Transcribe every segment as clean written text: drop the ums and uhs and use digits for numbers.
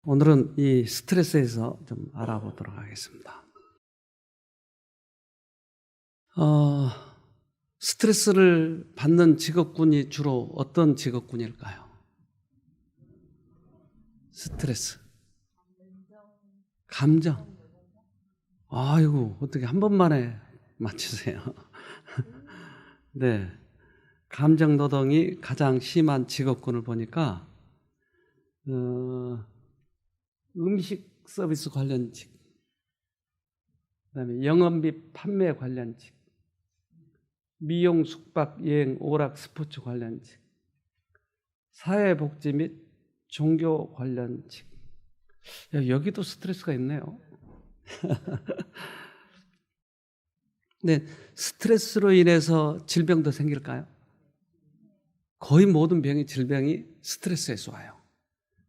오늘은 이 스트레스에서 좀 알아보도록 하겠습니다. 스트레스를 받는 직업군이 주로 어떤 직업군일까요? 스트레스. 감정. 아이고, 어떻게 한 번만에 맞추세요? 네. 감정 노동이 가장 심한 직업군을 보니까, 음식 서비스 관련직, 그다음에 영업및 판매 관련직, 미용, 숙박, 여행, 오락, 스포츠 관련직, 사회복지 및 종교 관련직. 여기도 스트레스가 있네요. 네, 스트레스로 인해서 질병도 생길까요? 거의 모든 질병이 스트레스에서 와요.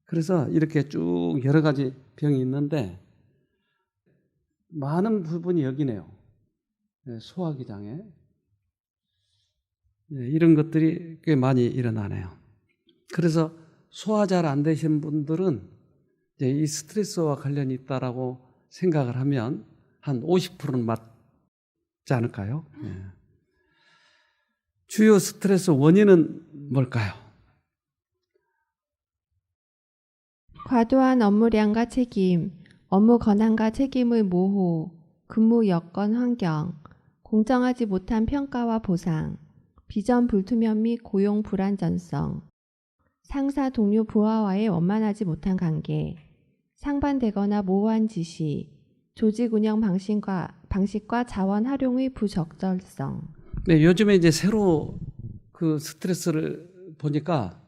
그래서 이렇게 쭉 여러 가지 병이 있는데 많은 부분이 여기네요. 소화기 장애. 이런 것들이 꽤 많이 일어나네요. 그래서 소화 잘 안 되신 분들은 이제 이 스트레스와 관련이 있다라고 생각을 하면 한 50%는 맞지 않을까요? 주요 스트레스 원인은 뭘까요? 과도한 업무량과 책임, 업무 권한과 책임의 모호, 근무 여건 환경, 공정하지 못한 평가와 보상, 비전 불투명 및 고용 불안전성, 상사 동료 부하와의 원만하지 못한 관계, 상반되거나 모호한 지시, 조직 운영 방식과 자원 활용의 부적절성. 네, 요즘에 이제 새로 그 스트레스를 보니까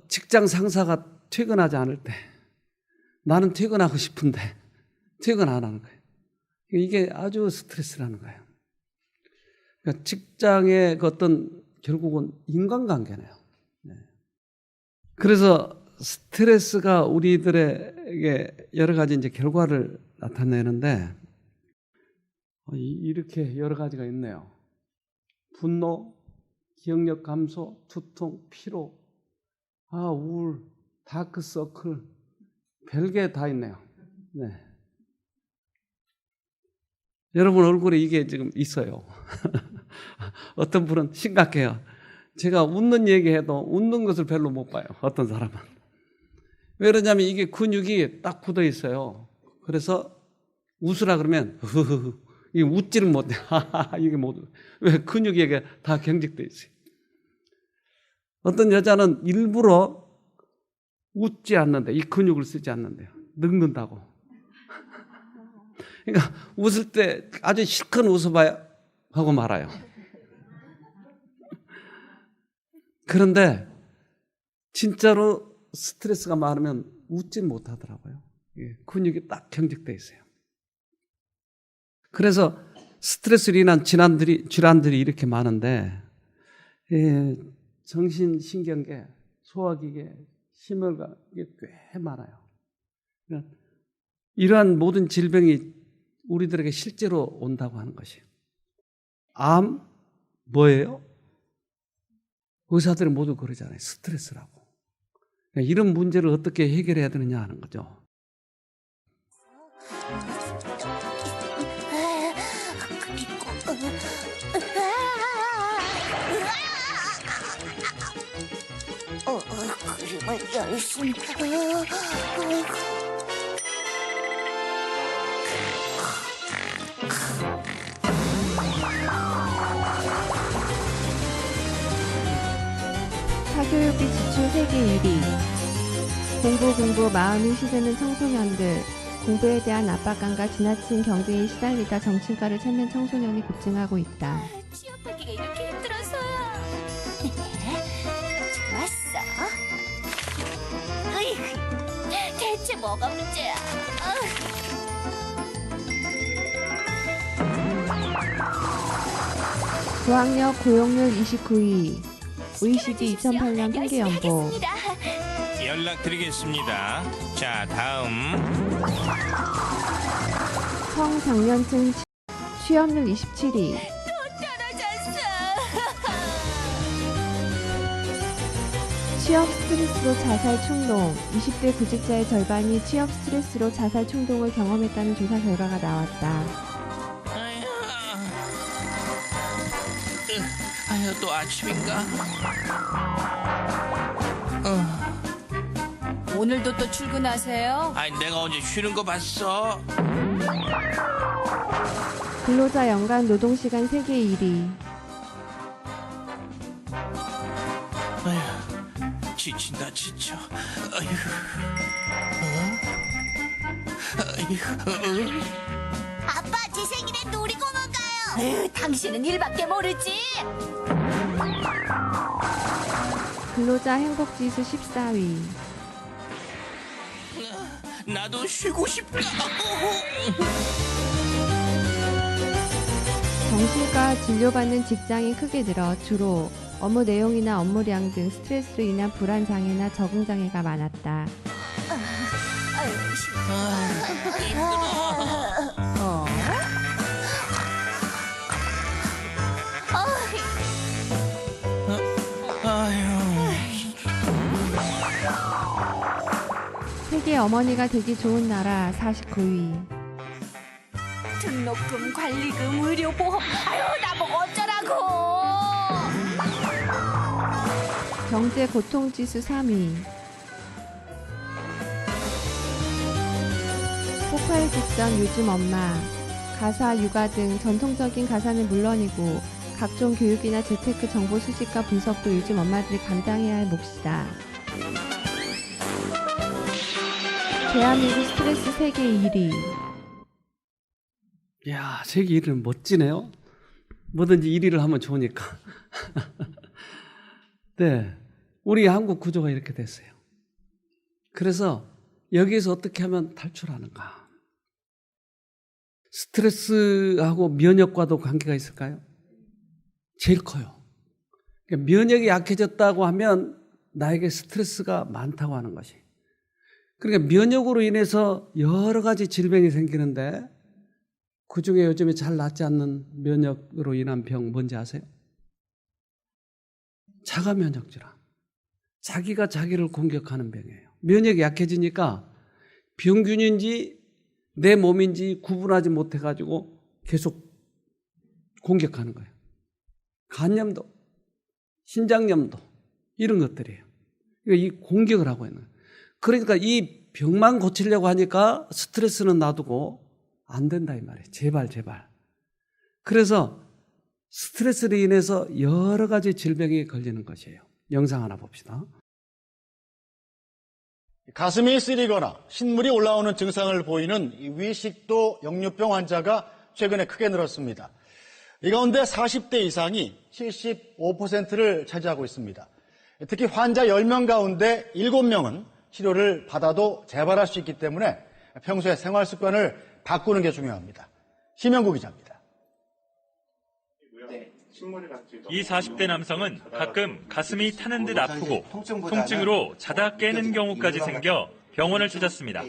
직장 상사가 퇴근하지 않을 때 나는 퇴근하고 싶은데 퇴근 안 하는 거예요. 이게 아주 스트레스라는 거예요. 그러니까 직장의 그 어떤 결국은 인간관계네요. 그래서 스트레스가 우리들에게 여러 가지 이제 결과를 나타내는데 이렇게 여러 가지가 있네요. 분노, 기억력 감소, 두통, 피로, 우울, 다크서클, 별게 다 있네요. 네. 여러분 얼굴에 이게 지금 있어요. 어떤 분은 심각해요. 제가 웃는 얘기해도 웃는 것을 별로 못 봐요. 어떤 사람은. 왜 그러냐면 이게 근육이 딱 굳어 있어요. 그래서 웃으라 그러면 이게 웃지를 못해. 이게 왜 근육이 이게 다 경직돼 있어요. 어떤 여자는 일부러 웃지 않는데 이 근육을 쓰지 않는데요. 늙는다고. 그러니까 웃을 때 아주 실컷 웃어봐야 하고 말아요. 그런데 진짜로 스트레스가 많으면 웃지 못하더라고요. 근육이 딱 경직돼 있어요. 그래서 스트레스로 인한 질환들이 이렇게 많은데 정신신경계, 소화기계, 심혈관 이게 꽤 많아요. 그러니까 이러한 모든 질병이 우리들에게 실제로 온다고 하는 것이에요. 암 뭐예요? 의사들이 모두 그러잖아요. 스트레스라고. 그러니까 이런 문제를 어떻게 해결해야 되느냐 하는 거죠. 그림을 열심히. 사교육비 지출 세계 1위. 공부 마음이 시드는 청소년들. 공부에 대한 압박감과 지나친 경쟁에 시달리다 정신과를 찾는 청소년이 급증하고 있다. 취업하기가 이렇게 힘들어서요. 좋았어. 으이구, 대체 뭐가 문제야? 고학력 고용률 29위. OECD 2008년 통계 연보. 연락드리겠습니다. 자, 다음. 성장년층 취업률 27위. 또 떨어졌어. 취업 스트레스로 자살 충동. 20대 구직자의 절반이 취업 스트레스로 자살 충동을 경험했다는 조사 결과가 나왔다. 아유, 또 아침인가? 오늘도 또 출근하세요? 아니, 내가 언제 쉬는 거 봤어? 근로자 연간 노동시간 세계 1위. 아휴, 지친다, 지쳐. 아빠, 제 생일에 놀이공원 가요. 당신은 일밖에 모르지. 근로자 행복지수 14위. 나도 쉬고 싶다. 정신과 진료받는 직장이 크게 늘어 주로 업무 내용이나 업무량 등 스트레스로 인한 불안 장애나 적응 장애가 많았다. 아유, 어? 세계 어머니가 되기 좋은 나라 49위. 등록금, 관리금, 의료보험. 아유, 나보고 어쩌라고. 경제 고통지수 3위. 폭발 직전 요즘 엄마. 가사, 육아 등 전통적인 가사는 물론이고 각종 교육이나 재테크 정보 수집과 분석도 요즘 엄마들이 감당해야 할 몫이다. 대한민국 스트레스 세계 1위. 야, 세계 1위는 멋지네요. 뭐든지 1위를 하면 좋으니까. 네, 우리 한국 구조가 이렇게 됐어요. 그래서 여기에서 어떻게 하면 탈출하는가? 스트레스하고 면역과도 관계가 있을까요? 제일 커요. 그러니까 면역이 약해졌다고 하면 나에게 스트레스가 많다고 하는 것이. 그러니까 면역으로 인해서 여러 가지 질병이 생기는데 그중에 요즘에 잘 낫지 않는 면역으로 인한 병 뭔지 아세요? 자가 면역 질환. 자기가 자기를 공격하는 병이에요. 면역이 약해지니까 병균인지 내 몸인지 구분하지 못해가지고 계속 공격하는 거예요. 간염도, 신장염도 이런 것들이에요. 이 공격을 하고 있는 거예요. 그러니까 이 병만 고치려고 하니까 스트레스는 놔두고 안 된다 이 말이에요. 제발. 그래서 스트레스로 인해서 여러 가지 질병이 걸리는 것이에요. 영상 하나 봅시다. 가슴이 쓰리거나 신물이 올라오는 증상을 보이는 위식도 역류병 환자가 최근에 크게 늘었습니다. 이 가운데 40대 이상이 75%를 차지하고 있습니다. 특히 환자 10명 가운데 7명은 치료를 받아도 재발할 수 있기 때문에 평소에 생활 습관을 바꾸는 게 중요합니다. 심영구 기자입니다. 이 40대 남성은 가끔 가슴이 타는 듯 아프고 통증으로 자다 깨는 경우까지 생겨 병원을 찾았습니다.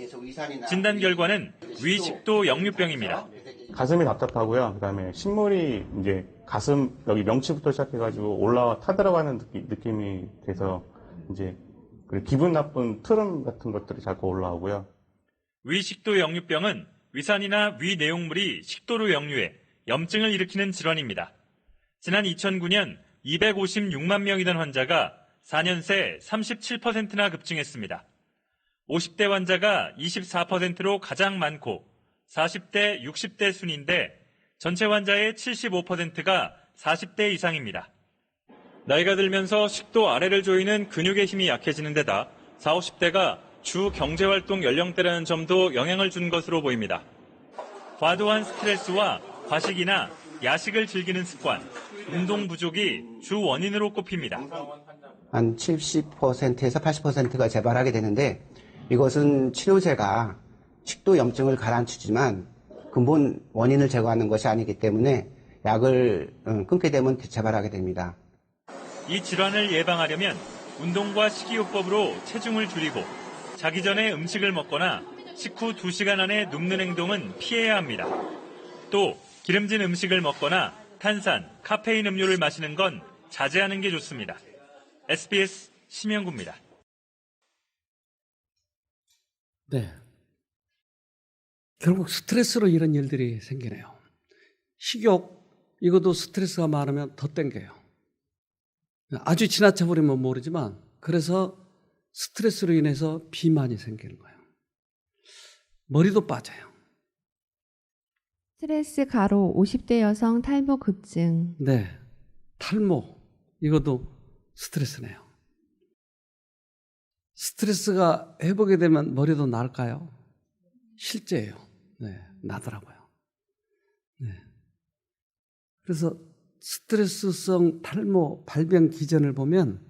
진단 결과는 위식도 역류병입니다. 가슴이 답답하고요. 그다음에 신물이 이제 가슴 여기 명치부터 시작해가지고 올라와 타들어가는 느낌이 돼서 이제 기분 나쁜 트름 같은 것들이 자꾸 올라오고요. 위식도 역류병은 위산이나 위 내용물이 식도로 역류해 염증을 일으키는 질환입니다. 지난 2009년 256만 명이던 환자가 4년 새 37%나 급증했습니다. 50대 환자가 24%로 가장 많고 40대, 60대 순인데 전체 환자의 75%가 40대 이상입니다. 나이가 들면서 식도 아래를 조이는 근육의 힘이 약해지는 데다 40, 50대가 주 경제활동 연령대라는 점도 영향을 준 것으로 보입니다. 과도한 스트레스와 과식이나 야식을 즐기는 습관, 운동 부족이 주 원인으로 꼽힙니다. 한 70%에서 80%가 재발하게 되는데 이것은 치료제가 식도 염증을 가라앉히지만 근본 원인을 제거하는 것이 아니기 때문에 약을 끊게 되면 재발하게 됩니다. 이 질환을 예방하려면 운동과 식이요법으로 체중을 줄이고 자기 전에 음식을 먹거나 식후 2시간 안에 눕는 행동은 피해야 합니다. 또 기름진 음식을 먹거나 탄산, 카페인 음료를 마시는 건 자제하는 게 좋습니다. SBS 심영구입니다. 네. 결국 스트레스로 이런 일들이 생기네요. 식욕, 이것도 스트레스가 많으면 더 땡겨요. 아주 지나쳐버리면 모르지만, 그래서 스트레스로 인해서 비만이 생기는 거예요. 머리도 빠져요. 스트레스 가로 50대 여성 탈모 급증. 네. 탈모, 이것도 스트레스네요. 스트레스가 회복이 되면 머리도 날까요? 실제예요. 네, 나더라고요. 네. 그래서 스트레스성 탈모 발병 기전을 보면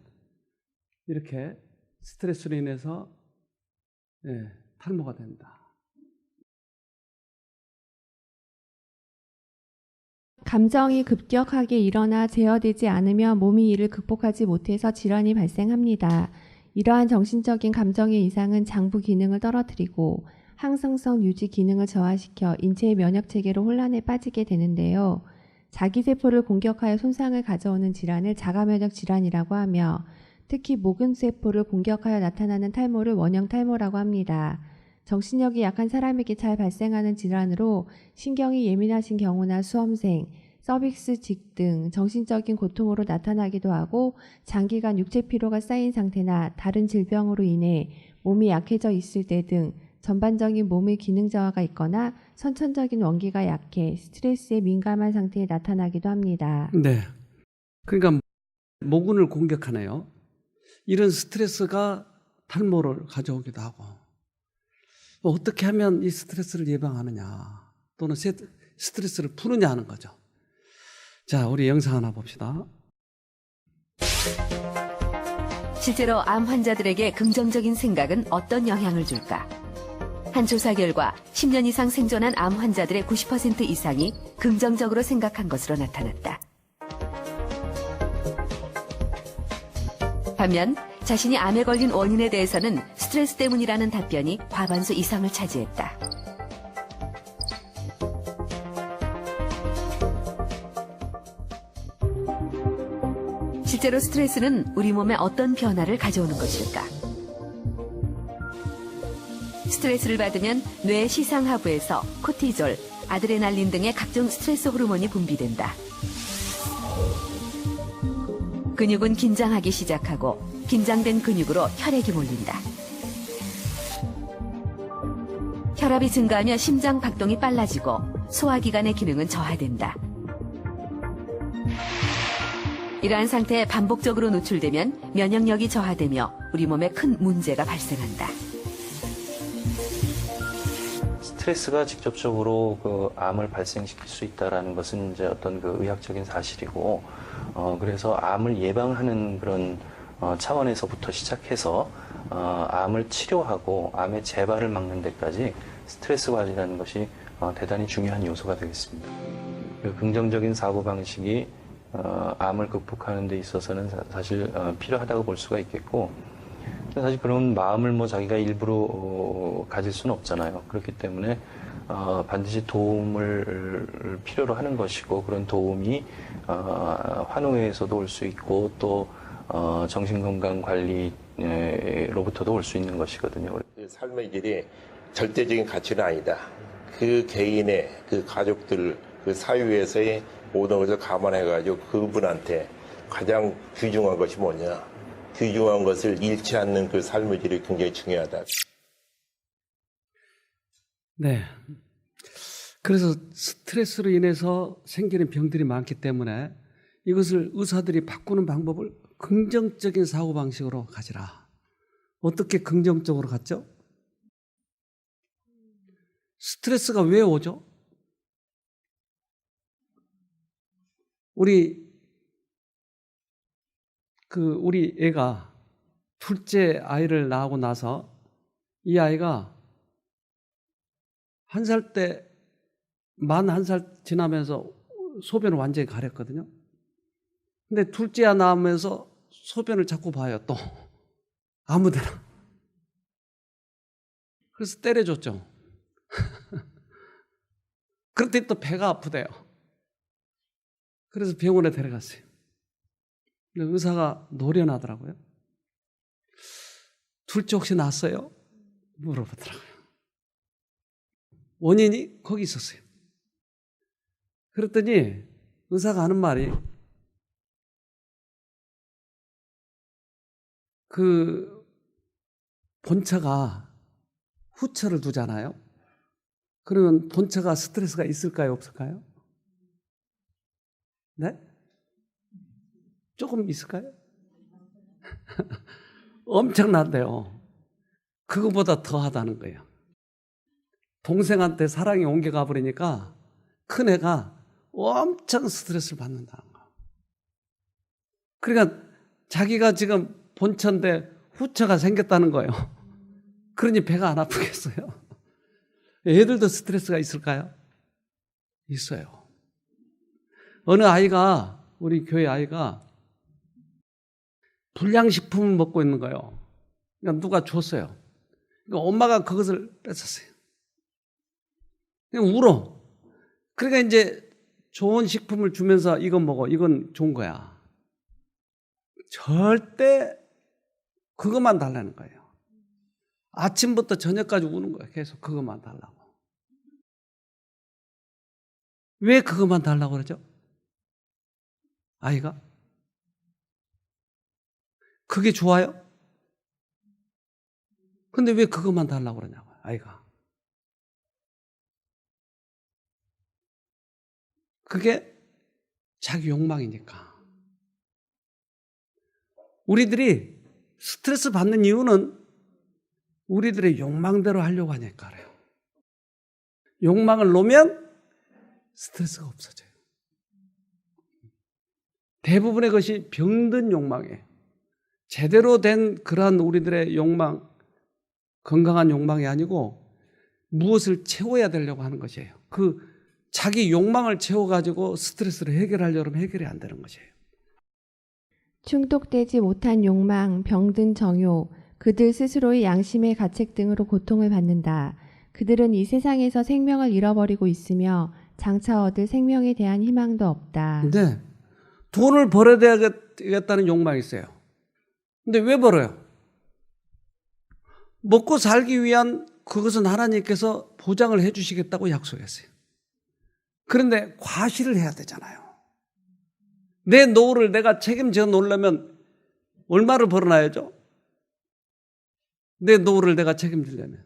이렇게 스트레스로 인해서 탈모가 된다. 감정이 급격하게 일어나 제어되지 않으면 몸이 이를 극복하지 못해서 질환이 발생합니다. 이러한 정신적인 감정의 이상은 장부 기능을 떨어뜨리고 항상성 유지 기능을 저하시켜 인체의 면역 체계로 혼란에 빠지게 되는데요. 자기세포를 공격하여 손상을 가져오는 질환을 자가면역 질환이라고 하며 특히 모근세포를 공격하여 나타나는 탈모를 원형 탈모라고 합니다. 정신력이 약한 사람에게 잘 발생하는 질환으로 신경이 예민하신 경우나 수험생, 서빅스직 등 정신적인 고통으로 나타나기도 하고 장기간 육체 피로가 쌓인 상태나 다른 질병으로 인해 몸이 약해져 있을 때 등 전반적인 몸의 기능 저하가 있거나 선천적인 원기가 약해 스트레스에 민감한 상태에 나타나기도 합니다. 네. 그러니까 모근을 공격하네요. 이런 스트레스가 탈모를 가져오기도 하고. 어떻게 하면 이 스트레스를 예방하느냐 또는 스트레스를 푸느냐 하는 거죠. 자, 우리 영상 하나 봅시다. 실제로 암 환자들에게 긍정적인 생각은 어떤 영향을 줄까? 한 조사 결과 10년 이상 생존한 암 환자들의 90% 이상이 긍정적으로 생각한 것으로 나타났다. 반면 자신이 암에 걸린 원인에 대해서는 스트레스 때문이라는 답변이 과반수 이상을 차지했다. 실제로 스트레스는 우리 몸에 어떤 변화를 가져오는 것일까? 스트레스를 받으면 뇌 시상하부에서 코티졸, 아드레날린 등의 각종 스트레스 호르몬이 분비된다. 근육은 긴장하기 시작하고 긴장된 근육으로 혈액이 몰린다. 혈압이 증가하며 심장 박동이 빨라지고 소화기관의 기능은 저하된다. 이러한 상태에 반복적으로 노출되면 면역력이 저하되며 우리 몸에 큰 문제가 발생한다. 스트레스가 직접적으로 그 암을 발생시킬 수 있다라는 것은 이제 어떤 그 의학적인 사실이고, 그래서 암을 예방하는 그런 차원에서부터 시작해서 암을 치료하고 암의 재발을 막는 데까지 스트레스 관리라는 것이 대단히 중요한 요소가 되겠습니다. 그 긍정적인 사고 방식이 암을 극복하는 데 있어서는 사실 필요하다고 볼 수가 있겠고, 사실 그런 마음을 뭐 자기가 일부러 가질 수는 없잖아요. 그렇기 때문에 반드시 도움을 필요로 하는 것이고, 그런 도움이 환우회에서도 올 수 있고 또 정신건강관리로부터도 올 수 있는 것이거든요. 그 삶의 질이 절대적인 가치는 아니다. 그 개인의, 그 가족들, 그 사회에서의 모든 것을 감안해가지고 그분한테 가장 귀중한 것이 뭐냐. 귀중한 것을 잃지 않는 그 삶의 질이 굉장히 중요하다. 네. 그래서 스트레스로 인해서 생기는 병들이 많기 때문에 이것을 의사들이 바꾸는 방법을 긍정적인 사고방식으로 가지라. 어떻게 긍정적으로 갔죠? 스트레스가 왜 오죠? 우리 애가 둘째 아이를 낳고 나서 이 아이가 만 1살 지나면서 소변을 완전히 가렸거든요. 근데 둘째 낳으면서 소변을 자꾸 봐요, 또. 아무데나. 그래서 때려줬죠. 그런데 또 배가 아프대요. 그래서 병원에 데려갔어요. 근데 의사가 노련하더라고요. 둘째 혹시 났어요? 물어보더라고요. 원인이 거기 있었어요. 그랬더니 의사가 하는 말이 그 본처가 후처를 두잖아요. 그러면 본처가 스트레스가 있을까요? 없을까요? 네? 조금 있을까요? 엄청난데요. 그거보다 더하다는 거예요. 동생한테 사랑이 옮겨가 버리니까 큰애가 엄청 스트레스를 받는다는 거. 그러니까 자기가 지금 본처인데 후처가 생겼다는 거예요. 그러니 배가 안 아프겠어요? 애들도 스트레스가 있을까요? 있어요. 어느 아이가, 우리 교회 아이가 불량식품을 먹고 있는 거예요. 그러니까 누가 줬어요. 그러니까 엄마가 그것을 뺏었어요. 그냥 울어. 그러니까 이제 좋은 식품을 주면서 이건 먹어. 이건 좋은 거야. 절대 그것만 달라는 거예요. 아침부터 저녁까지 우는 거예요. 계속 그것만 달라고. 왜 그것만 달라고 그러죠? 아이가? 그게 좋아요? 근데 왜 그것만 달라고 그러냐고요, 아이가. 그게 자기 욕망이니까. 우리들이 스트레스 받는 이유는 우리들의 욕망대로 하려고 하니까 그래요. 욕망을 놓으면 스트레스가 없어져요. 대부분의 것이 병든 욕망이에요. 제대로 된 그러한 우리들의 욕망, 건강한 욕망이 아니고 무엇을 채워야 되려고 하는 것이에요. 그 자기 욕망을 채워가지고 스트레스를 해결하려면 해결이 안 되는 것이에요. 충족되지 못한 욕망, 병든 정욕, 그들 스스로의 양심의 가책 등으로 고통을 받는다. 그들은 이 세상에서 생명을 잃어버리고 있으며 장차 얻을 생명에 대한 희망도 없다. 근데 돈을 벌어야 되겠다는 욕망이 있어요. 근데 왜 벌어요? 먹고 살기 위한 그것은 하나님께서 보장을 해 주시겠다고 약속했어요. 그런데 과시를 해야 되잖아요. 내 노후를 내가 책임져 놓으려면 얼마를 벌어놔야죠? 내 노후를 내가 책임지려면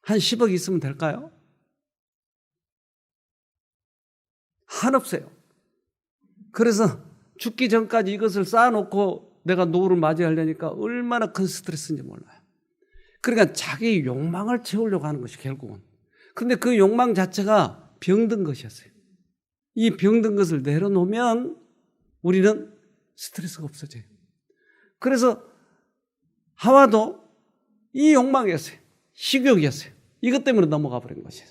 한 10억 있으면 될까요? 한없어요. 그래서 죽기 전까지 이것을 쌓아놓고 내가 노후를 맞이하려니까 얼마나 큰 스트레스인지 몰라요. 그러니까 자기 욕망을 채우려고 하는 것이 결국은. 그런데 그 욕망 자체가 병든 것이었어요. 이 병든 것을 내려놓으면 우리는 스트레스가 없어져요. 그래서 하와도 이 욕망이었어요. 식욕이었어요. 이것 때문에 넘어가 버린 것이에요.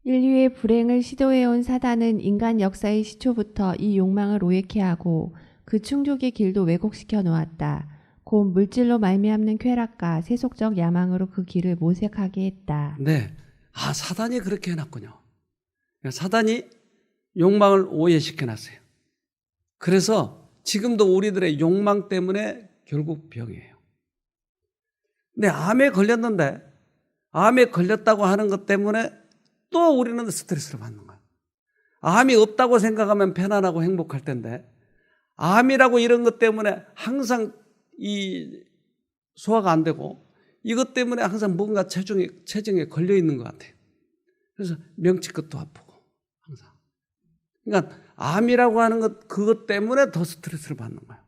인류의 불행을 시도해온 사단은 인간 역사의 시초부터 이 욕망을 오해케 하고 그 충족의 길도 왜곡시켜 놓았다. 곧 물질로 말미암는 쾌락과 세속적 야망으로 그 길을 모색하게 했다. 네, 사단이 그렇게 해놨군요. 사단이 욕망을 오해시켜 놨어요. 그래서 지금도 우리들의 욕망 때문에 결국 병이에요. 근데 암에 걸렸는데 암에 걸렸다고 하는 것 때문에 또 우리는 스트레스를 받는 거예요. 암이 없다고 생각하면 편안하고 행복할 텐데 암이라고 이런 것 때문에 항상 이 소화가 안 되고 이것 때문에 항상 뭔가 체중에 걸려 있는 것 같아요. 그래서 명치끝도 아프고 항상. 그러니까 암이라고 하는 것 그것 때문에 더 스트레스를 받는 거예요.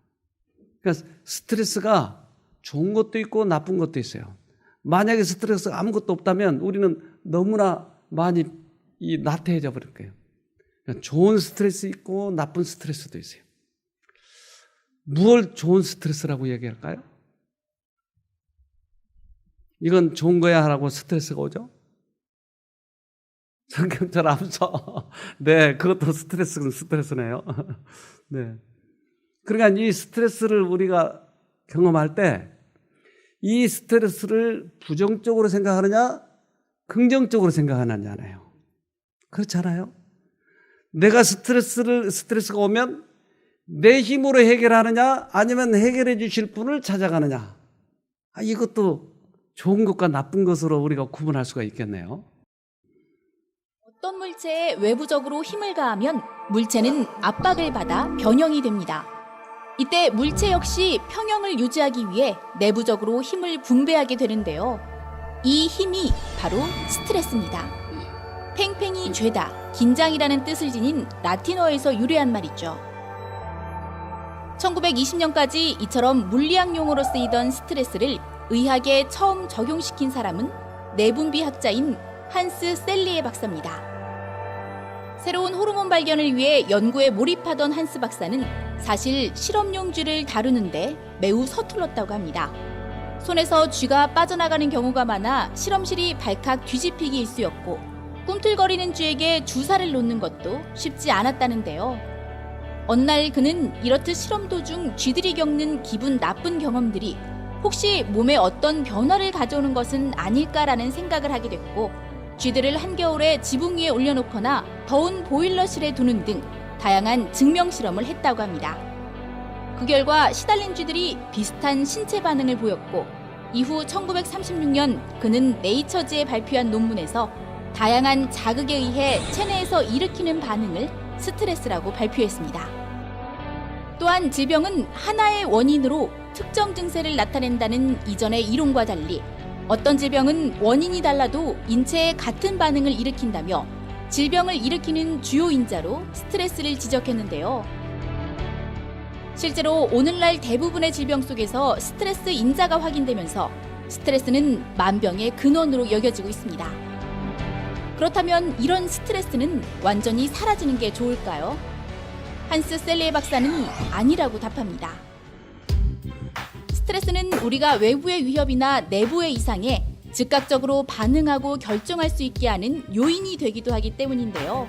그러니까 스트레스가 좋은 것도 있고 나쁜 것도 있어요. 만약에 스트레스가 아무것도 없다면 우리는 너무나 많이 나태해져 버릴 거예요. 그러니까 좋은 스트레스 있고 나쁜 스트레스도 있어요. 무엇을 좋은 스트레스라고 얘기할까요? 이건 좋은 거야 라고 스트레스가 오죠? 성경절 암서. 네, 그것도 스트레스네요. 네. 그러니까 이 스트레스를 우리가 경험할 때 이 스트레스를 부정적으로 생각하느냐, 긍정적으로 생각하느냐잖아요. 그렇잖아요. 내가 스트레스가 오면 내 힘으로 해결하느냐 아니면 해결해 주실 분을 찾아가느냐. 이것도 좋은 것과 나쁜 것으로 우리가 구분할 수가 있겠네요. 어떤 물체에 외부적으로 힘을 가하면 물체는 압박을 받아 변형이 됩니다. 이때 물체 역시 평형을 유지하기 위해 내부적으로 힘을 분배하게 되는데요. 이 힘이 바로 스트레스입니다. 팽팽히 죄다, 긴장이라는 뜻을 지닌 라틴어에서 유래한 말이죠. 1920년까지 이처럼 물리학 용어로 쓰이던 스트레스를 의학에 처음 적용시킨 사람은 내분비학자인 한스 셀리에 박사입니다. 새로운 호르몬 발견을 위해 연구에 몰입하던 한스 박사는 사실 실험용 쥐를 다루는데 매우 서툴렀다고 합니다. 손에서 쥐가 빠져나가는 경우가 많아 실험실이 발칵 뒤집히기 일쑤였고 꿈틀거리는 쥐에게 주사를 놓는 것도 쉽지 않았다는데요. 어느 날 그는 이렇듯 실험 도중 쥐들이 겪는 기분 나쁜 경험들이 혹시 몸에 어떤 변화를 가져오는 것은 아닐까라는 생각을 하게 됐고 쥐들을 한겨울에 지붕 위에 올려놓거나 더운 보일러실에 두는 등 다양한 증명 실험을 했다고 합니다. 그 결과 시달린 쥐들이 비슷한 신체 반응을 보였고 이후 1936년 그는 네이처지에 발표한 논문에서 다양한 자극에 의해 체내에서 일으키는 반응을 스트레스라고 발표했습니다. 또한 질병은 하나의 원인으로 특정 증세를 나타낸다는 이전의 이론과 달리 어떤 질병은 원인이 달라도 인체에 같은 반응을 일으킨다며 질병을 일으키는 주요 인자로 스트레스를 지적했는데요. 실제로 오늘날 대부분의 질병 속에서 스트레스 인자가 확인되면서 스트레스는 만병의 근원으로 여겨지고 있습니다. 그렇다면 이런 스트레스는 완전히 사라지는 게 좋을까요? 한스 셀리에 박사는 아니라고 답합니다. 스트레스는 우리가 외부의 위협이나 내부의 이상에 즉각적으로 반응하고 결정할 수 있게 하는 요인이 되기도 하기 때문인데요.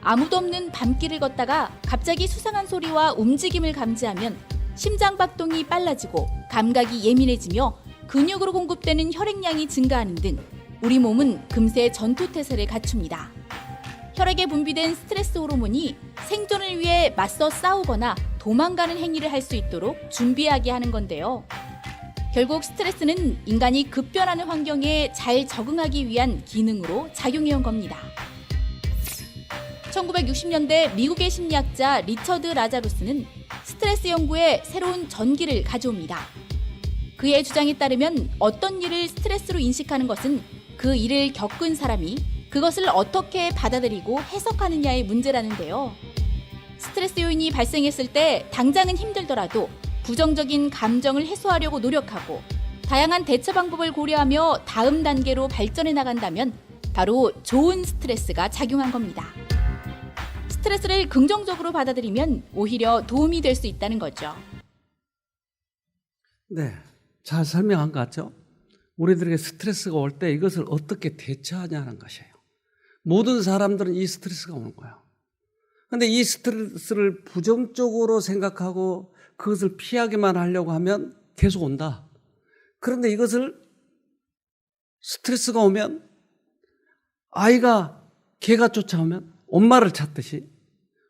아무도 없는 밤길을 걷다가 갑자기 수상한 소리와 움직임을 감지하면 심장 박동이 빨라지고 감각이 예민해지며 근육으로 공급되는 혈액량이 증가하는 등 우리 몸은 금세 전투태세를 갖춥니다. 혈액에 분비된 스트레스 호르몬이 생존을 위해 맞서 싸우거나 도망가는 행위를 할 수 있도록 준비하게 하는 건데요. 결국 스트레스는 인간이 급변하는 환경에 잘 적응하기 위한 기능으로 작용해온 겁니다. 1960년대 미국의 심리학자 리처드 라자루스는 스트레스 연구에 새로운 전기를 가져옵니다. 그의 주장에 따르면 어떤 일을 스트레스로 인식하는 것은 그 일을 겪은 사람이 그것을 어떻게 받아들이고 해석하느냐의 문제라는데요. 스트레스 요인이 발생했을 때 당장은 힘들더라도 부정적인 감정을 해소하려고 노력하고 다양한 대처 방법을 고려하며 다음 단계로 발전해 나간다면 바로 좋은 스트레스가 작용한 겁니다. 스트레스를 긍정적으로 받아들이면 오히려 도움이 될 수 있다는 거죠. 네, 잘 설명한 것 같죠? 우리들에게 스트레스가 올 때 이것을 어떻게 대처하냐는 것이에요. 모든 사람들은 이 스트레스가 오는 거예요. 그런데 이 스트레스를 부정적으로 생각하고 그것을 피하기만 하려고 하면 계속 온다. 그런데 이것을 스트레스가 오면 아이가 개가 쫓아오면 엄마를 찾듯이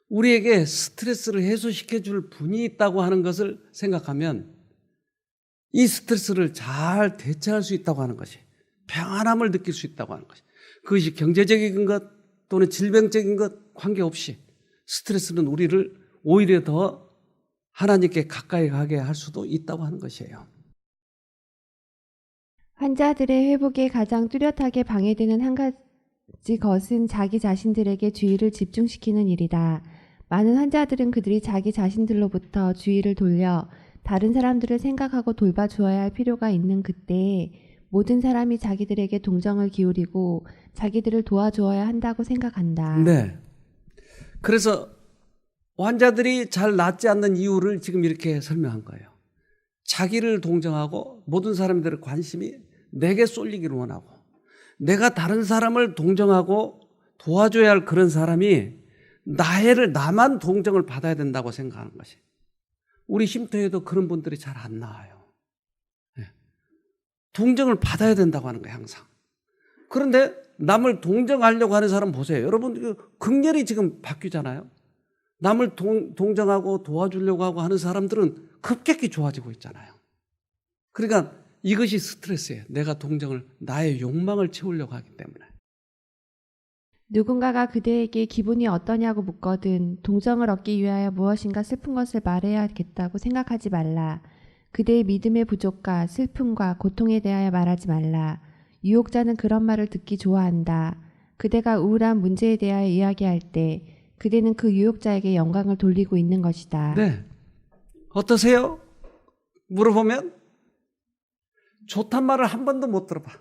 우리에게 스트레스를 해소시켜줄 분이 있다고 하는 것을 생각하면 이 스트레스를 잘 대처할 수 있다고 하는 것이 평안함을 느낄 수 있다고 하는 것이 그것이 경제적인 것 또는 질병적인 것 관계없이 스트레스는 우리를 오히려 더 하나님께 가까이 가게 할 수도 있다고 하는 것이에요. 환자들의 회복에 가장 뚜렷하게 방해되는 한 가지 것은 자기 자신들에게 주의를 집중시키는 일이다. 많은 환자들은 그들이 자기 자신들로부터 주의를 돌려 다른 사람들을 생각하고 돌봐주어야 할 필요가 있는 그때 모든 사람이 자기들에게 동정을 기울이고 자기들을 도와주어야 한다고 생각한다. 네. 그래서 환자들이 잘 낫지 않는 이유를 지금 이렇게 설명한 거예요. 자기를 동정하고 모든 사람들의 관심이 내게 쏠리기를 원하고 내가 다른 사람을 동정하고 도와줘야 할 그런 사람이 나만 동정을 받아야 된다고 생각하는 것이. 우리 쉼터에도 그런 분들이 잘 안 나와요. 네. 동정을 받아야 된다고 하는 거예요, 항상. 그런데 남을 동정하려고 하는 사람 보세요. 여러분, 극렬히 지금 바뀌잖아요. 남을 동정하고 도와주려고 하고 하는 사람들은 급격히 좋아지고 있잖아요. 그러니까 이것이 스트레스예요. 내가 동정을, 나의 욕망을 채우려고 하기 때문에. 누군가가 그대에게 기분이 어떠냐고 묻거든 동정을 얻기 위하여 무엇인가 슬픈 것을 말해야겠다고 생각하지 말라. 그대의 믿음의 부족과 슬픔과 고통에 대하여 말하지 말라. 유혹자는 그런 말을 듣기 좋아한다. 그대가 우울한 문제에 대하여 이야기할 때 그대는 그 유혹자에게 영광을 돌리고 있는 것이다. 네. 어떠세요? 물어보면 좋단 말을 한 번도 못 들어봐.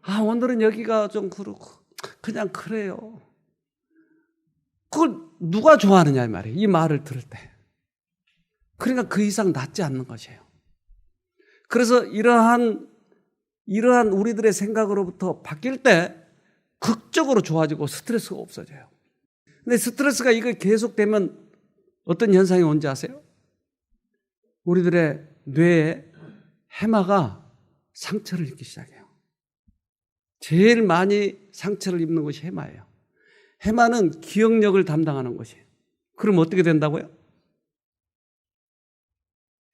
아, 오늘은 여기가 좀 그렇고 그냥 그래요. 그걸 누가 좋아하느냐 이 말이에요. 이 말을 들을 때. 그러니까 그 이상 낫지 않는 것이에요. 그래서 이러한 우리들의 생각으로부터 바뀔 때 극적으로 좋아지고 스트레스가 없어져요. 근데 스트레스가 이거 계속되면 어떤 현상이 온지 아세요? 우리들의 뇌에 해마가 상처를 입기 시작해요. 제일 많이 상처를 입는 것이 해마예요. 해마는 기억력을 담당하는 것이에요. 그럼 어떻게 된다고요?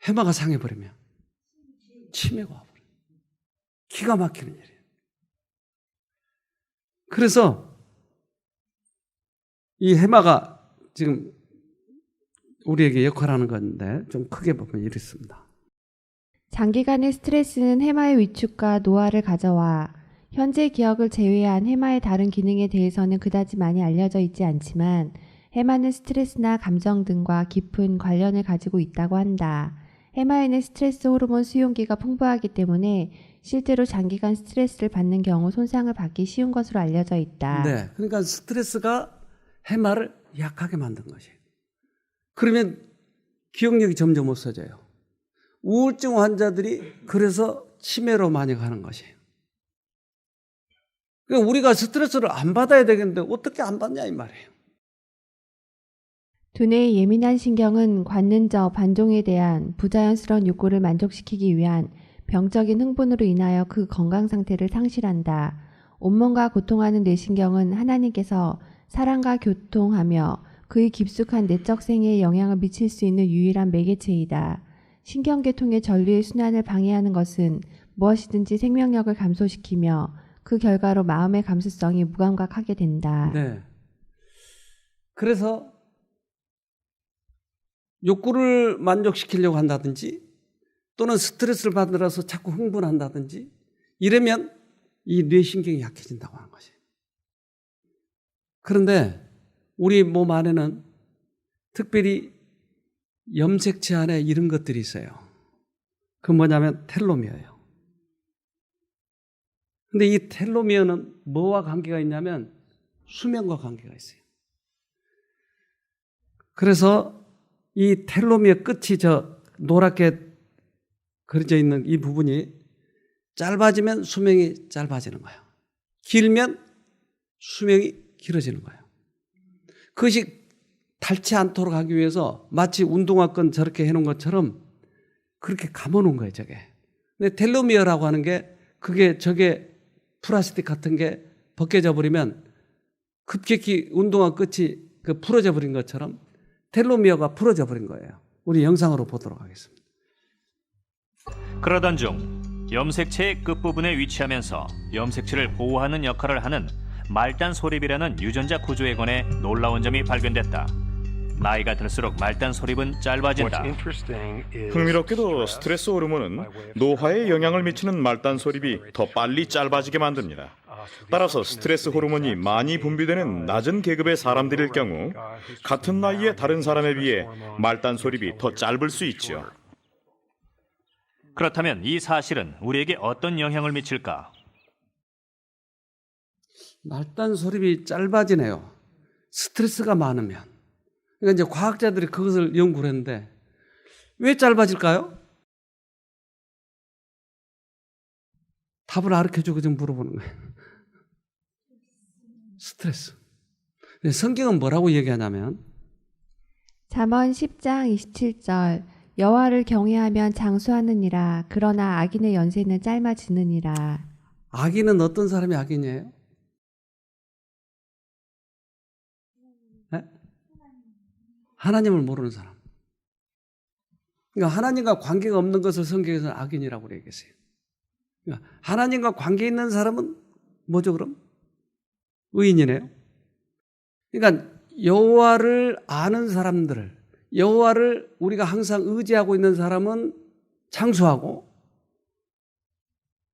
해마가 상해버리면 치매가 와버려요. 기가 막히는 일이에요. 그래서 이 해마가 지금 우리에게 역할하는 건데 좀 크게 보면 이렇습니다. 장기간의 스트레스는 해마의 위축과 노화를 가져와 현재 기억을 제외한 해마의 다른 기능에 대해서는 그다지 많이 알려져 있지 않지만 해마는 스트레스나 감정 등과 깊은 관련을 가지고 있다고 한다. 해마에는 스트레스 호르몬 수용기가 풍부하기 때문에 실제로 장기간 스트레스를 받는 경우 손상을 받기 쉬운 것으로 알려져 있다. 네, 그러니까 스트레스가 해마를 약하게 만든 것이에요. 그러면 기억력이 점점 없어져요. 우울증 환자들이 그래서 치매로 많이 가는 것이에요. 그러니까 우리가 스트레스를 안 받아야 되겠는데 어떻게 안 받냐 이 말이에요. 두뇌의 예민한 신경은 관는저 반종에 대한 부자연스러운 욕구를 만족시키기 위한 병적인 흥분으로 인하여 그 건강 상태를 상실한다. 온몸과 고통하는 뇌신경은 하나님께서 사랑과 교통하며 그의 깊숙한 내적 생애에 영향을 미칠 수 있는 유일한 매개체이다. 신경계통의 전류의 순환을 방해하는 것은 무엇이든지 생명력을 감소시키며 그 결과로 마음의 감수성이 무감각하게 된다. 네. 그래서 욕구를 만족시키려고 한다든지 또는 스트레스를 받으라서 자꾸 흥분한다든지 이러면 이 뇌신경이 약해진다고 하는 것이에요. 그런데 우리 몸 안에는 특별히 염색체 안에 이런 것들이 있어요. 그건 뭐냐면 텔로미어예요. 근데 이 텔로미어는 뭐와 관계가 있냐면 수명과 관계가 있어요. 그래서 이 텔로미어 끝이 저 노랗게 그려져 있는 이 부분이 짧아지면 수명이 짧아지는 거예요. 길면 수명이 길어지는 거예요. 그것이 닳지 않도록 하기 위해서 마치 운동화끈 저렇게 해놓은 것처럼 그렇게 감아놓은 거예요, 저게. 근데 텔로미어라고 하는 게 저게 플라스틱 같은 게 벗겨져 버리면 급격히 운동화 끝이 풀어져 버린 것처럼 텔로미어가 풀어져 버린 거예요. 우리 영상으로 보도록 하겠습니다. 그러던 중 염색체의 끝부분에 위치하면서 염색체를 보호하는 역할을 하는 말단 소립이라는 유전자 구조에 관해 놀라운 점이 발견됐다. 나이가 들수록 말단 소립은 짧아진다. 흥미롭게도 스트레스 호르몬은 노화에 영향을 미치는 말단 소립이 더 빨리 짧아지게 만듭니다. 따라서 스트레스 호르몬이 많이 분비되는 낮은 계급의 사람들일 경우 같은 나이의 다른 사람에 비해 말단 소립이 더 짧을 수 있죠. 그렇다면 이 사실은 우리에게 어떤 영향을 미칠까? 말단 소립이 짧아지네요. 스트레스가 많으면. 그러니까 이제 과학자들이 그것을 연구를 했는데 왜 짧아질까요? 답을 알려주고 좀 물어보는 거예요. 스트레스. 성경은 뭐라고 얘기하냐면 잠언 10장 27절 여호와를 경외하면 장수하느니라 그러나 악인의 연세는 짧아지느니라. 악인은 어떤 사람이 악인이에요? 네? 하나님을 모르는 사람. 그러니까 하나님과 관계가 없는 것을 성경에서는 악인이라고 얘기했어요. 그러니까 하나님과 관계 있는 사람은 뭐죠 그럼? 의인이네요. 그러니까 여호와를 아는 사람들을, 여호와를 우리가 항상 의지하고 있는 사람은 장수하고,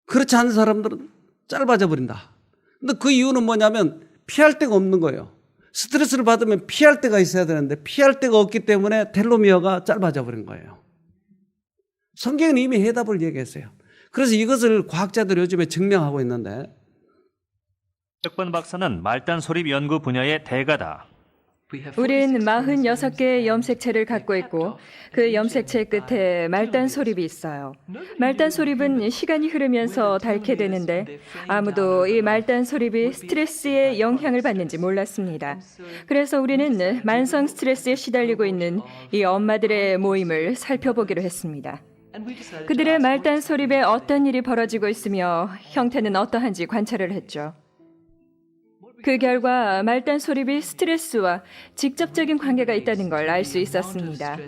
그렇지 않은 사람들은 짧아져 버린다. 근데 그 이유는 뭐냐면 피할 데가 없는 거예요. 스트레스를 받으면 피할 데가 있어야 되는데 피할 데가 없기 때문에 텔로미어가 짧아져 버린 거예요. 성경은 이미 해답을 얘기했어요. 그래서 이것을 과학자들이 요즘에 증명하고 있는데, 덕번 박사는 말단 소립 연구 분야의 대가다. 우린 46개의 염색체를 갖고 있고 그 염색체 끝에 말단 소립이 있어요. 말단 소립은 시간이 흐르면서 닳게 되는데 아무도 이 말단 소립이 스트레스에 영향을 받는지 몰랐습니다. 그래서 우리는 만성 스트레스에 시달리고 있는 이 엄마들의 모임을 살펴보기로 했습니다. 그들의 말단 소립에 어떤 일이 벌어지고 있으며 형태는 어떠한지 관찰을 했죠. 그 결과 말단 소립이 스트레스와 직접적인 관계가 있다는 걸 알 수 있었습니다.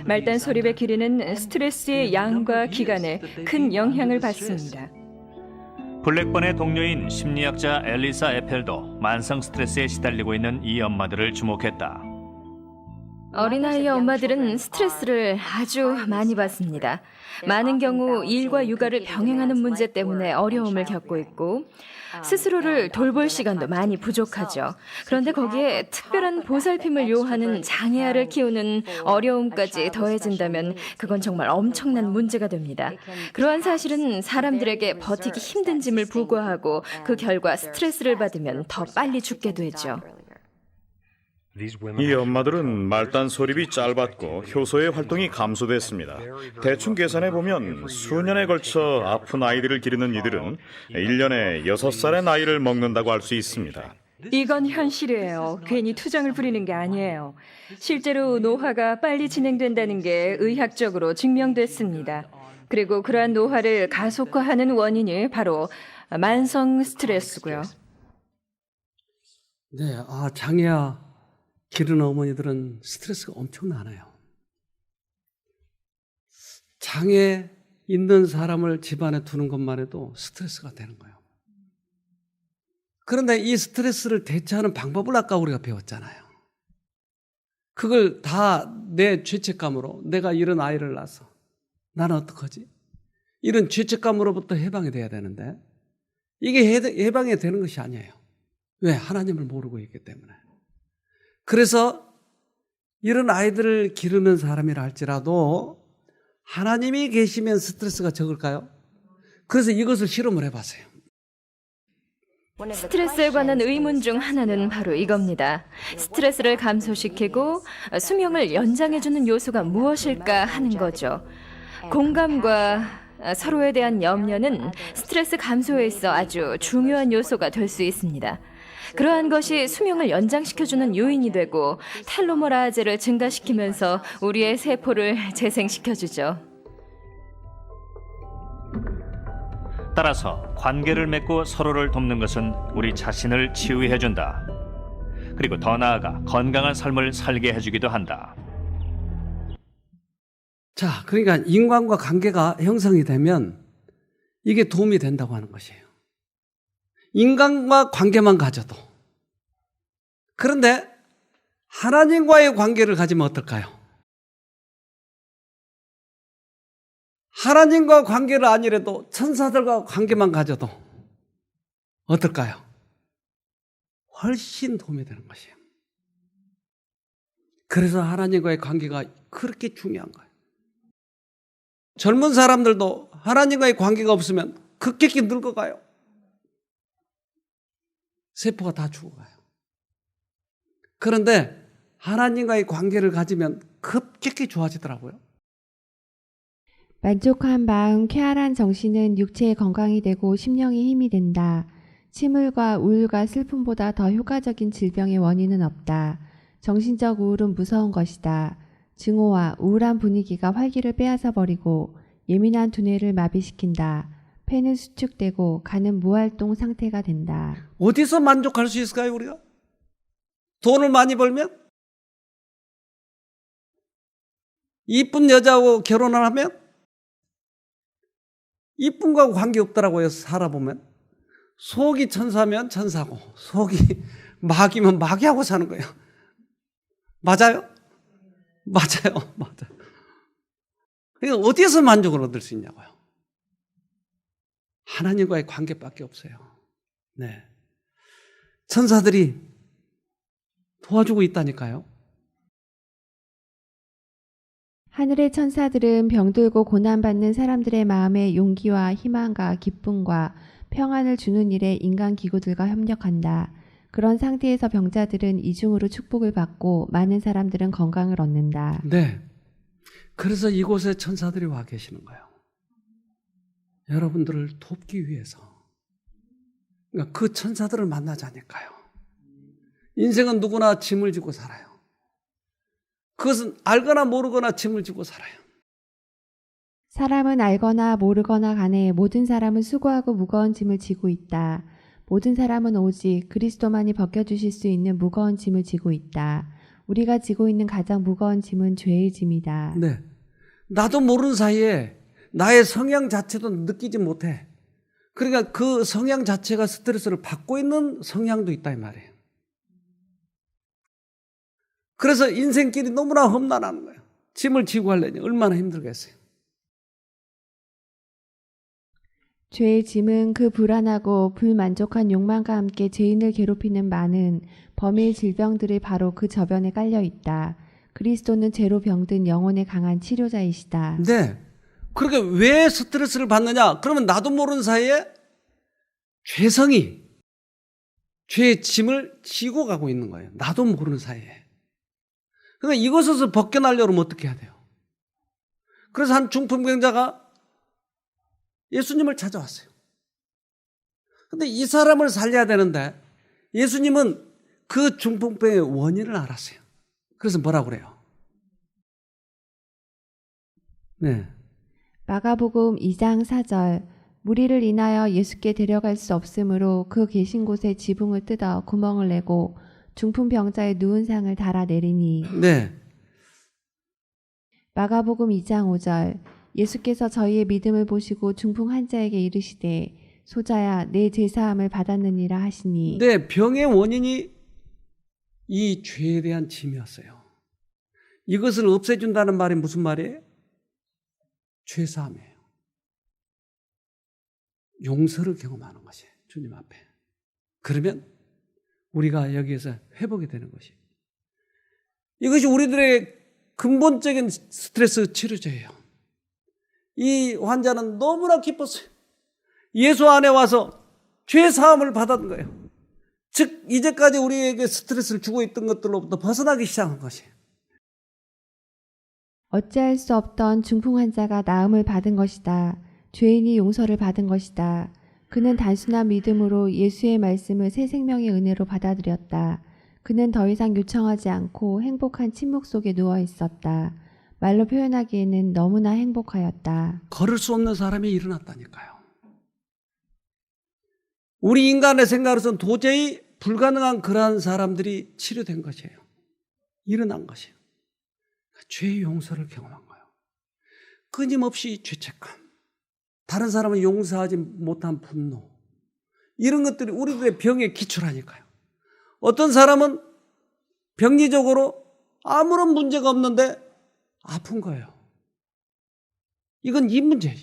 말단 소립의 길이는 스트레스의 양과 기간에 큰 영향을 받습니다. 블랙번의 동료인 심리학자 엘리사 에펠도 만성 스트레스에 시달리고 있는 이 엄마들을 주목했다. 어린아이의 엄마들은 스트레스를 아주 많이 받습니다. 많은 경우 일과 육아를 병행하는 문제 때문에 어려움을 겪고 있고 스스로를 돌볼 시간도 많이 부족하죠. 그런데 거기에 특별한 보살핌을 요하는 장애아를 키우는 어려움까지 더해진다면 그건 정말 엄청난 문제가 됩니다. 그러한 사실은 사람들에게 버티기 힘든 짐을 부과하고 그 결과 스트레스를 받으면 더 빨리 죽게 되죠. 이 엄마들은 말단 소립이 짧았고 효소의 활동이 감소됐습니다. 대충 계산해 보면 수년에 걸쳐 아픈 아이들을 기르는 이들은 1년에 6살의 나이를 먹는다고 할 수 있습니다. 이건 현실이에요. 괜히 투정을 부리는 게 아니에요. 실제로 노화가 빨리 진행된다는 게 의학적으로 증명됐습니다. 그리고 그러한 노화를 가속화하는 원인이 바로 만성 스트레스고요. 네, 장애아 기르는 어머니들은 스트레스가 엄청나네요. 장애 있는 사람을 집안에 두는 것만 해도 스트레스가 되는 거예요. 그런데 이 스트레스를 대처하는 방법을 아까 우리가 배웠잖아요. 그걸 다 내 죄책감으로, 내가 이런 아이를 낳아서 나는 어떡하지? 이런 죄책감으로부터 해방이 돼야 되는데 이게 해방이 되는 것이 아니에요. 왜? 하나님을 모르고 있기 때문에. 그래서 이런 아이들을 기르는 사람이라 할지라도 하나님이 계시면 스트레스가 적을까요? 그래서 이것을 실험을 해봤어요. 스트레스에 관한 의문 중 하나는 바로 이겁니다. 스트레스를 감소시키고 수명을 연장해주는 요소가 무엇일까 하는 거죠. 공감과 서로에 대한 염려는 스트레스 감소에 있어 아주 중요한 요소가 될 수 있습니다. 그러한 것이 수명을 연장시켜주는 요인이 되고 텔로메라제를 증가시키면서 우리의 세포를 재생시켜주죠. 따라서 관계를 맺고 서로를 돕는 것은 우리 자신을 치유해준다. 그리고 더 나아가 건강한 삶을 살게 해주기도 한다. 자, 그러니까 인간과 관계가 형성이 되면 이게 도움이 된다고 하는 것이에요. 인간과 관계만 가져도. 그런데 하나님과의 관계를 가지면 어떨까요? 하나님과 관계를 아니래도 천사들과 관계만 가져도 어떨까요? 훨씬 도움이 되는 것이에요. 그래서 하나님과의 관계가 그렇게 중요한 거예요. 젊은 사람들도 하나님과의 관계가 없으면 급격히 늙어가요. 세포가 다 죽어가요. 그런데 하나님과의 관계를 가지면 급격히 좋아지더라고요. 만족한 마음, 쾌활한 정신은 육체의 건강이 되고 심령의 힘이 된다. 침울과 우울과 슬픔보다 더 효과적인 질병의 원인은 없다. 정신적 우울은 무서운 것이다. 증오와 우울한 분위기가 활기를 빼앗아 버리고 예민한 두뇌를 마비시킨다. 폐는 수축되고 간은 무활동 상태가 된다. 어디서 만족할 수 있을까요, 우리가? 돈을 많이 벌면? 이쁜 여자하고 결혼을 하면 이쁜 거하고 관계없더라고요. 살아보면. 속이 천사면 천사고 속이 마귀면 마귀하고 사는 거예요. 맞아요? 맞아요. 맞아요. 그러니까 어디에서 만족을 얻을 수 있냐고요. 하나님과의 관계밖에 없어요. 네. 천사들이 도와주고 있다니까요. 하늘의 천사들은 병들고 고난받는 사람들의 마음에 용기와 희망과 기쁨과 평안을 주는 일에 인간 기구들과 협력한다. 그런 상태에서 병자들은 이중으로 축복을 받고 많은 사람들은 건강을 얻는다. 네. 그래서 이곳에 천사들이 와 계시는 거예요. 여러분들을 돕기 위해서. 그러니까 그 천사들을 만나자니까요. 인생은 누구나 짐을 지고 살아요. 그것은 알거나 모르거나 짐을 지고 살아요. 사람은 알거나 모르거나 간에 모든 사람은 수고하고 무거운 짐을 지고 있다. 모든 사람은 오직 그리스도만이 벗겨주실 수 있는 무거운 짐을 지고 있다. 우리가 지고 있는 가장 무거운 짐은 죄의 짐이다. 네. 나도 모르는 사이에 나의 성향 자체도 느끼지 못해. 그러니까 그 성향 자체가 스트레스를 받고 있는 성향도 있다 이 말이에요. 그래서 인생길이 너무나 험난한 거예요. 짐을 지고 하려니 얼마나 힘들겠어요. 죄의 짐은 그 불안하고 불만족한 욕망과 함께 죄인을 괴롭히는 많은 범의 질병들이 바로 그 저변에 깔려 있다. 그리스도는 죄로 병든 영혼에 강한 치료자이시다. 네. 그러니까 왜 스트레스를 받느냐? 그러면 나도 모르는 사이에 죄성이 죄의 짐을 지고 가고 있는 거예요. 나도 모르는 사이에. 그러니까 이것에서 벗겨나려면 어떻게 해야 돼요? 그래서 한 중풍병자가 예수님을 찾아왔어요. 근데 이 사람을 살려야 되는데 예수님은 그 중풍병의 원인을 알았어요. 그래서 뭐라고 그래요? 네. 마가복음 2장 4절 무리를 인하여 예수께 데려갈 수 없으므로 그 계신 곳에 지붕을 뜯어 구멍을 내고 중풍병자의 누운 상을 달아내리니. 네. 마가복음 2장 5절 예수께서 저희의 믿음을 보시고 중풍 환자에게 이르시되 소자야 내 죄사함을 받았느니라 하시니. 네, 병의 원인이 이 죄에 대한 짐이었어요. 이것을 없애준다는 말이 무슨 말이에요? 죄사함이에요. 용서를 경험하는 것이 주님 앞에. 그러면 우리가 여기에서 회복이 되는 것이. 이것이 우리들의 근본적인 스트레스 치료제예요. 이 환자는 너무나 기뻤어요. 예수 안에 와서 죄사함을 받은 거예요. 즉 이제까지 우리에게 스트레스를 주고 있던 것들로부터 벗어나기 시작한 것이에요. 어찌할 수 없던 중풍 환자가 나음을 받은 것이다. 죄인이 용서를 받은 것이다. 그는 단순한 믿음으로 예수의 말씀을 새 생명의 은혜로 받아들였다. 그는 더 이상 요청하지 않고 행복한 침묵 속에 누워 있었다. 말로 표현하기에는 너무나 행복하였다. 걸을 수 없는 사람이 일어났다니까요. 우리 인간의 생각으로서는 도저히 불가능한 그러한 사람들이 치료된 것이에요. 일어난 것이에요. 죄의 용서를 경험한 거예요. 끊임없이 죄책감, 다른 사람을 용서하지 못한 분노, 이런 것들이 우리들의 병의 기초라니까요. 어떤 사람은 병리적으로 아무런 문제가 없는데 아픈 거예요. 이건 이 문제.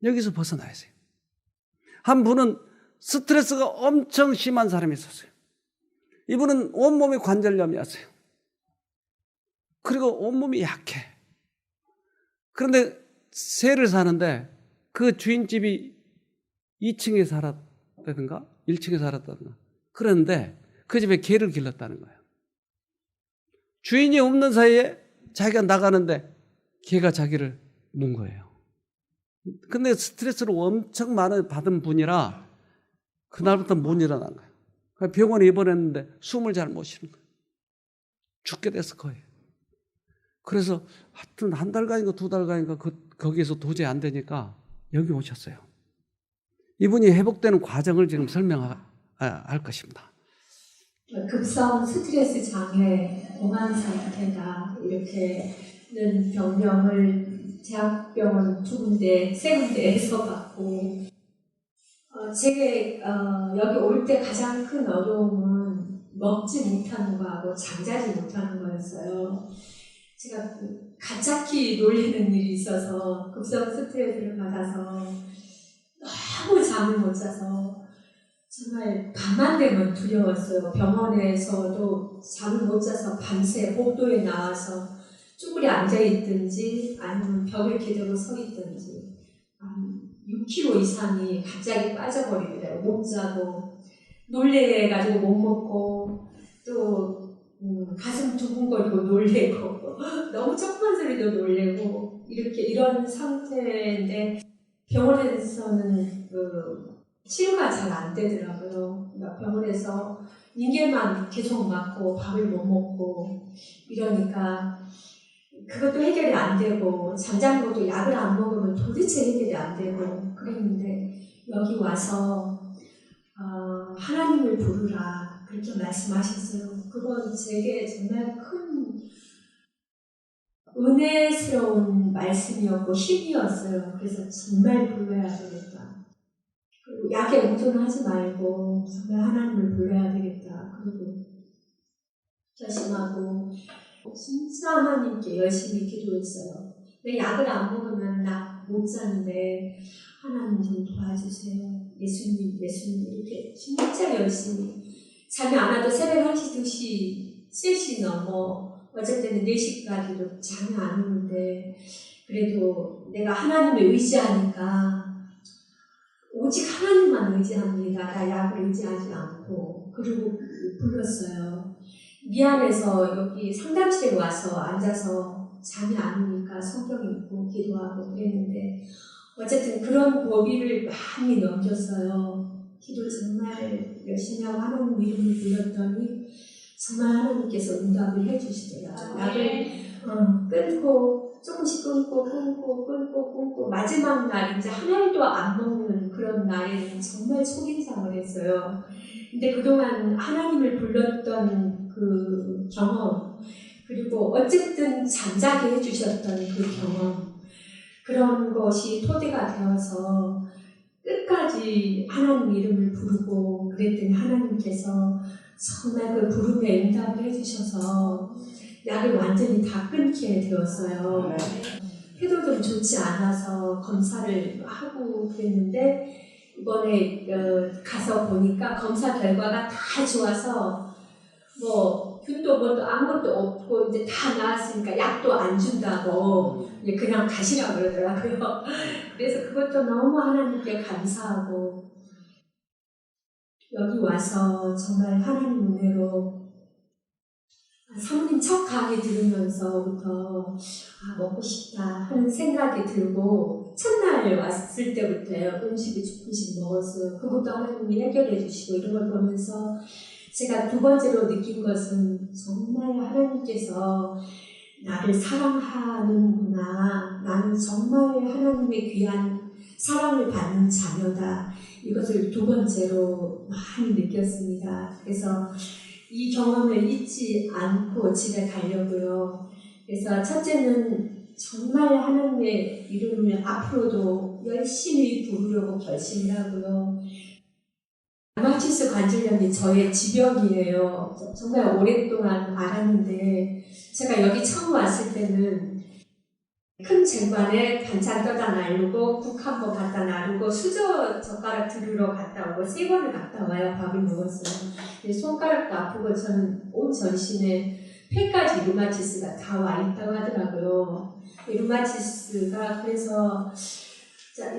여기서 벗어나야 돼요. 한 분은 스트레스가 엄청 심한 사람이 있었어요. 이분은 온몸에 관절염이었어요. 그리고 온몸이 약해. 그런데 새를 사는데 그 주인집이 2층에 살았다든가 1층에 살았다든가 그런데 그 집에 개를 길렀다는 거예요. 주인이 없는 사이에 자기가 나가는데 개가 자기를 문 거예요. 근데 스트레스를 엄청 많이 받은 분이라 그날부터 못 일어난 거예요. 병원에 입원했는데 숨을 잘 못 쉬는 거예요. 죽게 됐을 거예요. 그래서 하여튼 한 달간인가 두 달간인가 거기에서 도저히 안 되니까 여기 오셨어요. 이분이 회복되는 과정을 지금 설명할 것입니다. 급성 스트레스 장애 공황 상태다 이렇게 병명을 대학병원 세 군데에서 받고 여기 올 때 가장 큰 어려움은 먹지 못하는 거하고 잠자지 못하는 거였어요. 제가 갑자기 놀리는 일이 있어서 급성 스트레스를 받아서 너무 잠을 못 자서 정말 밤만 되면 두려웠어요. 병원에서도 잠을 못 자서 밤새 복도에 나와서 쭈그려 앉아있든지 아니면 벽을 기대고 서 있든지 6kg 이상이 갑자기 빠져버리더라고요. 못 자고 놀래가지고 못 먹고 또 가슴 두근거리고 놀래고 너무 조그만 소리도 놀래고 이런 상태인데 병원에서는 치료가 잘 안 되더라고요. 그러니까 병원에서 링겔만 계속 맞고 밥을 못 먹고 이러니까 그것도 해결이 안 되고 잠자는 것도 약을 안 먹으면 도대체 해결이 안 되고 그랬는데 여기 와서 하나님을 부르라 그렇게 말씀하셨어요. 그건 제게 정말 큰 은혜스러운 말씀이었고 힘이었어요. 그래서 정말 불러야 되겠다. 그리고 약에 의존하지 말고 정말 하나님을 불러야 되겠다. 그리고 결심하고 진짜 하나님께 열심히 기도했어요. 내 약을 안 먹으면 나 못 자는데 하나님 좀 도와주세요. 예수님 이렇게 진짜 열심히 잠이 안 와도 새벽 1시, 2시, 3시 넘어 어쩔 때는 4시까지도 잠이 안 오는데 그래도 내가 하나님을 의지하니까 오직 하나님만 의지합니다. 나 약을 의지하지 않고 그리고 불렀어요. 미안해서 여기 상담실에 와서 앉아서 잠이 안 오니까 성경 읽고 기도하고 그랬는데 어쨌든 그런 고비를 많이 넘겼어요. 기도 정말 열심히 하고 하나님 이름을 불렀더니 정말 하나님께서 응답을 해주시더라고요. 약을 끊고 조금씩 끊고 마지막 날 이제 하나도 안 먹는 그런 날에는 정말 속인상을 했어요. 근데 그동안 하나님을 불렀던 그 경험 그리고 어쨌든 잠자게 해주셨던 그 경험 그런 것이 토대가 되어서 끝까지 하나님 이름을 부르고 그랬더니 하나님께서 정말 그 부름에 응답을 해주셔서 약을 완전히 다 끊게 되었어요. 해도 좀 좋지 않아서 검사를 하고 그랬는데 이번에 가서 보니까 검사 결과가 다 좋아서 균도 뭐도 아무것도 없고 이제 다 나았으니까 약도 안 준다고 그냥 가시라고 그러더라고요. 그래서 그것도 너무 하나님께 감사하고 여기 와서 정말 하나님 은혜로 사모님 첫 강의 들으면서부터 먹고 싶다 하는 생각이 들고 첫날 왔을 때부터요 음식을 조금씩 먹었어요. 그것도 하나님이 해결해 주시고 이런 걸 보면서 제가 두 번째로 느낀 것은 정말 하나님께서 나를 사랑하는구나. 나는 정말 하나님의 귀한 사랑을 받는 자녀다. 이것을 두 번째로 많이 느꼈습니다. 그래서 이 경험을 잊지 않고 집에 가려고요. 그래서 첫째는 정말 하나님의 이름을 앞으로도 열심히 부르려고 결심을 하고요. 류마티스 관절염이 저의 지병이에요. 정말 오랫동안 알았는데 제가 여기 처음 왔을 때는 큰 쟁반에 반찬 떠다 놔두고 국 한 번 갖다 놔두고 수저 젓가락 들으러 갔다 오고 3번을 갔다 와야 밥을 먹었어요. 손가락도 아프고 저는 온 전신에 폐까지 류마티스가 다 와 있다고 하더라고요. 류마티스가 그래서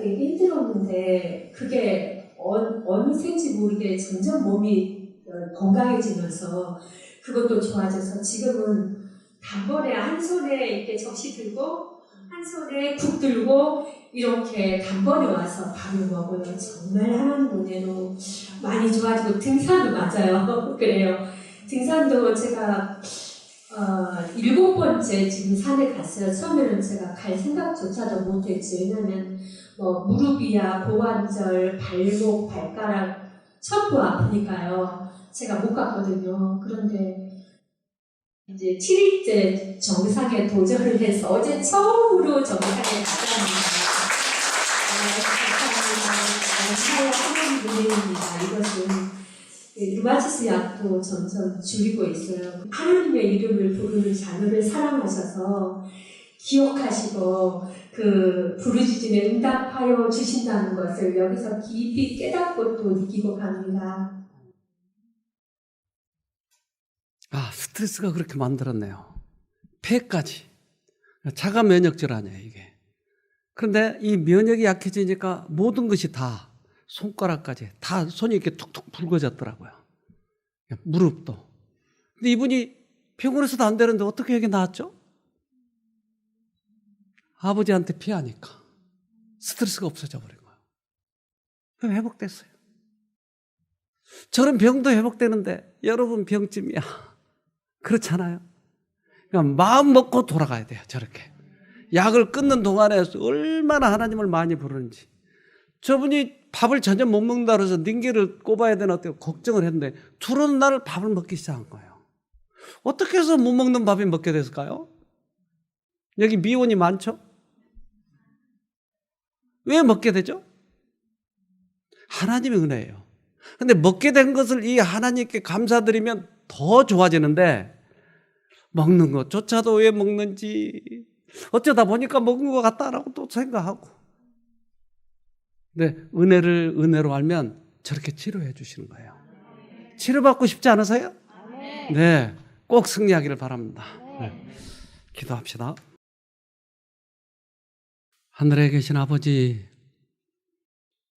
힘들었는데 그게 어느 새인지 모르게 점점 몸이 건강해지면서 그것도 좋아져서 지금은 단번에 한 손에 이렇게 접시 들고 한 손에 국 들고 이렇게 단번에 와서 밥을 먹어요. 정말 하나님 은혜로 많이 좋아지고 등산도 맞아요. 그래요. 등산도 제가 7번째 지금 산에 갔어요. 처음에는 제가 갈 생각조차도 못했지. 왜냐면 무릎이야, 고관절, 발목, 발가락 전부 아프니까요. 제가 못 갔거든요. 그런데 이제 7일째 정상에 도전을 해서 어제 처음으로 정상에 갔답니다. 감사합니다. 하나님입니다. 이것은 류마티스 약도 점점 줄이고 있어요. 하나님의 이름을 부르는 자녀를 사랑하셔서 기억하시고 그 부르짖음에 응답하여 주신다는 것을 여기서 깊이 깨닫고 또 느끼고 갑니다. 아, 스트레스가 그렇게 만들었네요. 폐까지. 자가 면역질 아니에요, 이게. 그런데 이 면역이 약해지니까 모든 것이 다 손가락까지 다 손이 이렇게 툭툭 붉어졌더라고요. 무릎도. 근데 이분이 병원에서도 안 되는데 어떻게 여기 나왔죠? 아버지한테 피하니까 스트레스가 없어져 버린 거예요. 회복됐어요. 저런 병도 회복되는데 여러분 병쯤이야. 그렇잖아요. 그러니까 마음 먹고 돌아가야 돼요. 저렇게. 약을 끊는 동안에 얼마나 하나님을 많이 부르는지. 저분이 밥을 전혀 못 먹는다 그래서 닌게를 꼽아야 되나 어때요? 걱정을 했는데 두려운 날 밥을 먹기 시작한 거예요. 어떻게 해서 못 먹는 밥이 먹게 됐을까요? 여기 미혼이 많죠? 왜 먹게 되죠? 하나님의 은혜예요. 근데 먹게 된 것을 이 하나님께 감사드리면 더 좋아지는데 먹는 것조차도 왜 먹는지 어쩌다 보니까 먹은 것 같다라고 또 생각하고. 근데 은혜를 은혜로 알면 저렇게 치료해 주시는 거예요. 치료받고 싶지 않으세요? 네, 꼭 승리하기를 바랍니다. 네. 기도합시다. 하늘에 계신 아버지,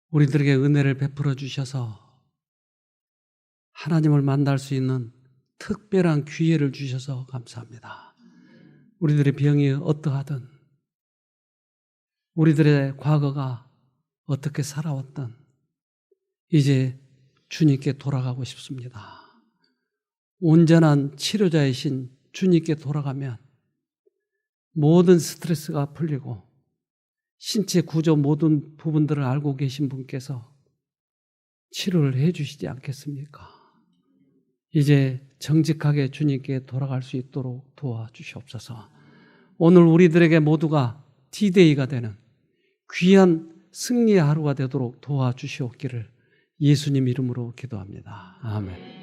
우리들에게 은혜를 베풀어 주셔서 하나님을 만날 수 있는 특별한 기회를 주셔서 감사합니다. 우리들의 병이 어떠하든, 우리들의 과거가 어떻게 살아왔든 이제 주님께 돌아가고 싶습니다. 온전한 치료자이신 주님께 돌아가면 모든 스트레스가 풀리고 신체 구조 모든 부분들을 알고 계신 분께서 치료를 해 주시지 않겠습니까? 이제 정직하게 주님께 돌아갈 수 있도록 도와주시옵소서. 오늘 우리들에게 모두가 D-Day가 되는 귀한 승리의 하루가 되도록 도와주시옵기를 예수님 이름으로 기도합니다. 아멘.